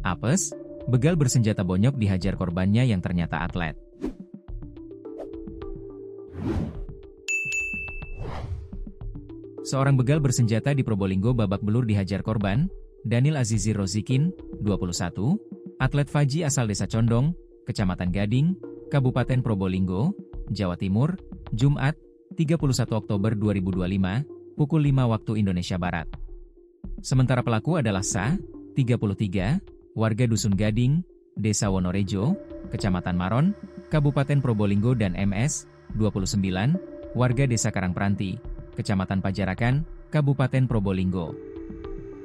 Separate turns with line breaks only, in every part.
Apes, begal bersenjata bonyok dihajar korbannya yang ternyata atlet. Seorang begal bersenjata di Probolinggo babak belur dihajar korban, Daniel Azizi Rozikin, 21, atlet Faji asal Desa Condong, Kecamatan Gading, Kabupaten Probolinggo, Jawa Timur, Jumat, 31 Oktober 2025, pukul 5 waktu Indonesia Barat. Sementara pelaku adalah Sa, 33, warga Dusun Gading, Desa Wonorejo, Kecamatan Maron, Kabupaten Probolinggo dan MS, 29, warga Desa Karangpranti, Kecamatan Pajarakan, Kabupaten Probolinggo.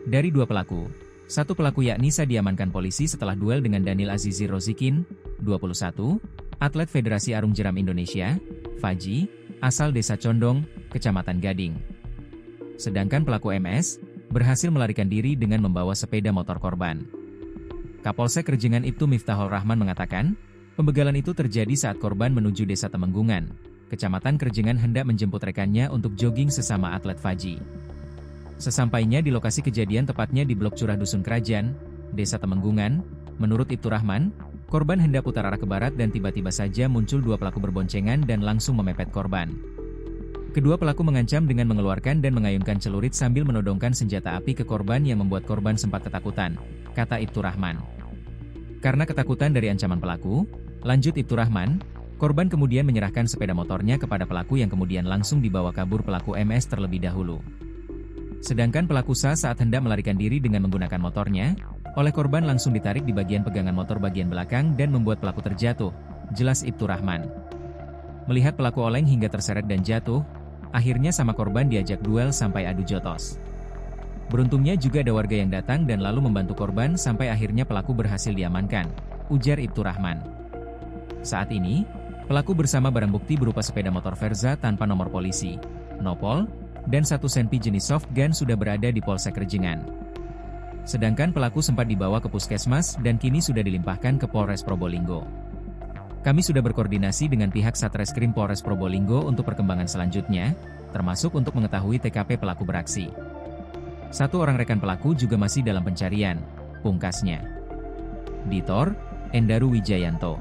Dari dua pelaku, satu pelaku yakni Sa diamankan polisi setelah duel dengan Daniel Azizi Rozikin, 21, atlet Federasi Arung Jeram Indonesia, Faji, asal Desa Condong, Kecamatan Gading. Sedangkan pelaku MS, berhasil melarikan diri dengan membawa sepeda motor korban. Kapolsek Rejingan Ibtu Miftahul Rahman mengatakan, pembegalan itu terjadi saat korban menuju Desa Temenggungan, Kecamatan Kerjengan hendak menjemput rekannya untuk jogging sesama atlet Faji. Sesampainya di lokasi kejadian tepatnya di Blok Curah Dusun Kerajaan, Desa Temenggungan, menurut Ibtu Rahman, korban hendak putar arah ke barat dan tiba-tiba saja muncul dua pelaku berboncengan dan langsung memepet korban. Kedua pelaku mengancam dengan mengeluarkan dan mengayunkan celurit sambil menodongkan senjata api ke korban yang membuat korban sempat ketakutan, kata Ibtu Rahman. Karena ketakutan dari ancaman pelaku, lanjut Ibtu Rahman, korban kemudian menyerahkan sepeda motornya kepada pelaku yang kemudian langsung dibawa kabur pelaku MS terlebih dahulu. Sedangkan pelaku Sa saat hendak melarikan diri dengan menggunakan motornya, oleh korban langsung ditarik di bagian pegangan motor bagian belakang dan membuat pelaku terjatuh, jelas Ibtu Rahman. Melihat pelaku oleng hingga terseret dan jatuh, akhirnya sama korban diajak duel sampai adu jotos. Beruntungnya juga ada warga yang datang dan lalu membantu korban sampai akhirnya pelaku berhasil diamankan, ujar Ibtu Rahman. Saat ini, pelaku bersama barang bukti berupa sepeda motor Verza tanpa nomor polisi, nopol, dan satu senpi jenis soft gun sudah berada di Polsek Rejingan. Sedangkan pelaku sempat dibawa ke puskesmas dan kini sudah dilimpahkan ke Polres Probolinggo. Kami sudah berkoordinasi dengan pihak Satreskrim Polres Probolinggo untuk perkembangan selanjutnya, termasuk untuk mengetahui TKP pelaku beraksi. Satu orang rekan pelaku juga masih dalam pencarian, pungkasnya. Ditor, Endaru Wijayanto.